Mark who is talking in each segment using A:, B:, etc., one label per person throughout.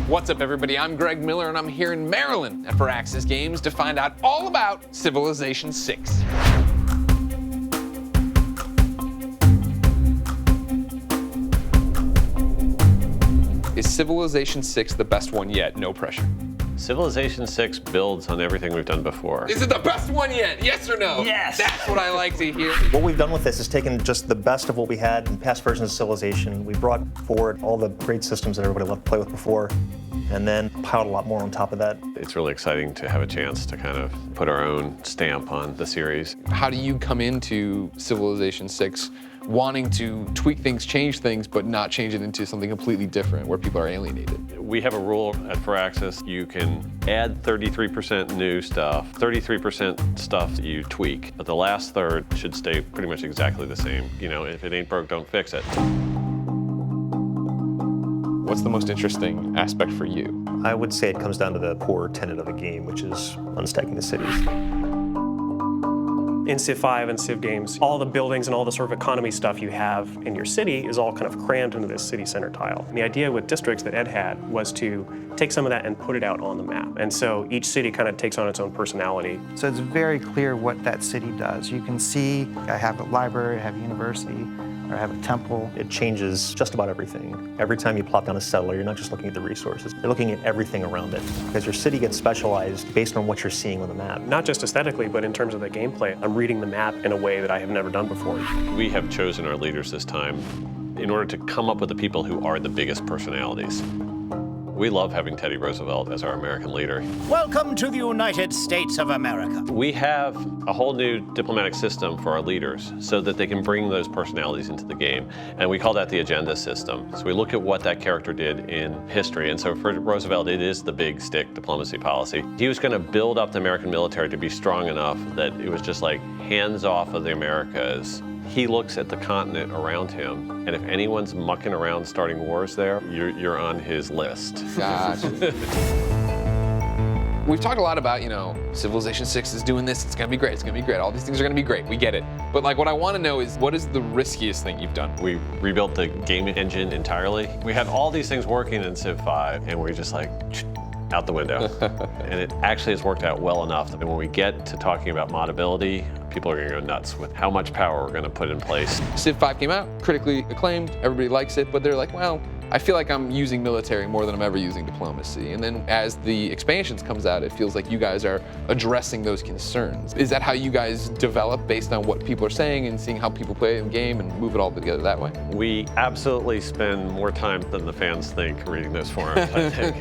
A: What's up, everybody? I'm Greg Miller, and I'm here in Maryland at Firaxis Games to find out all about Civilization 6. Is Civilization 6 the best one yet? No pressure.
B: Civilization 6 builds on everything we've done before.
A: Is it the best one yet? Yes or no?
B: Yes!
A: That's what I like to hear.
C: What we've done with this is taken just the best of what we had in past versions of Civilization. We brought forward all the great systems that everybody loved to play with before, and then piled a lot more on top of that.
B: It's really exciting to have a chance to kind of put our own stamp on the series.
A: How do you come into Civilization 6 wanting to tweak things, change things, but not change it into something completely different where people are alienated?
B: We have a rule at Firaxis. You can add 33% new stuff, 33% stuff that you tweak, but the last third should stay pretty much exactly the same. You know, if it ain't broke, don't fix it.
A: What's the most interesting aspect for you?
C: I would say it comes down to the core tenet of the game, which is unstacking the cities.
D: In Civ 5 and Civ games, all the buildings and all the sort of economy stuff you have in your city is all kind of crammed into this city center tile. And the idea with districts that Ed had was to take some of that and put it out on the map. And so each city kind of takes on its own personality.
E: So it's very clear what that city does. You can see, I have a library, I have a university, or I have a temple.
C: It changes just about everything. Every time you plop down a settler, you're not just looking at the resources, you're looking at everything around it. Because your city gets specialized based on what you're seeing on the map.
D: Not just aesthetically, but in terms of the gameplay. I'm reading the map in a way that I have never done before.
B: We have chosen our leaders this time in order to come up with the people who are the biggest personalities. We love having Teddy Roosevelt as our American leader.
F: Welcome to the United States of America.
B: We have a whole new diplomatic system for our leaders so that they can bring those personalities into the game. And we call that the agenda system. So we look at what that character did in history. And so for Roosevelt, it is the big stick diplomacy policy. He was going to build up the American military to be strong enough that it was just like hands off of the Americas. He looks at the continent around him, and if anyone's mucking around starting wars there, you're on his list.
A: Gotcha. We've talked a lot about, you know, Civilization 6 is doing this, it's gonna be great, it's gonna be great, all these things are gonna be great, we get it. But like what I wanna know is, what is the riskiest thing you've done?
B: We rebuilt the game engine entirely. We had all these things working in Civ 5, and we're just like, out the window. And it actually has worked out well enough that when we get to talking about modability, people are gonna go nuts with how much power we're gonna put in place.
A: Civ 5 came out, critically acclaimed, everybody likes it, but they're like, well, I feel like I'm using military more than I'm ever using diplomacy. And then as the expansions comes out, it feels like you guys are addressing those concerns. Is that how you guys develop based on what people are saying and seeing how people play the game and move it all together that way?
B: We absolutely spend more time than the fans think reading those forums.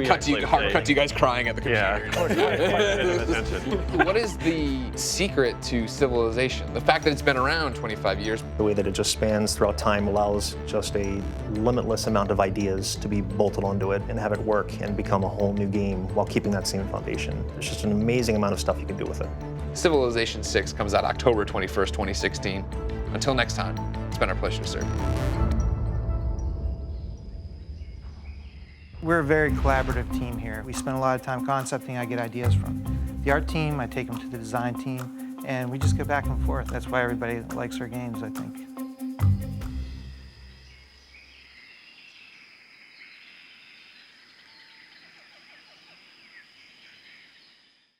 A: Cut to you guys crying at the computer.
B: Yeah.
A: What is the secret to Civilization? The fact that it's been around 25 years.
C: The way that it just spans throughout time allows just a limitless amount of ideas to be bolted onto it and have it work and become a whole new game while keeping that same foundation. There's just an amazing amount of stuff you can do with it.
A: Civilization 6 comes out October 21st, 2016. Until next time, it's been our pleasure to serve.
E: We're a very collaborative team here. We spend a lot of time concepting, I get ideas from the art team, I take them to the design team, and we just go back and forth. That's why everybody likes our games, I think.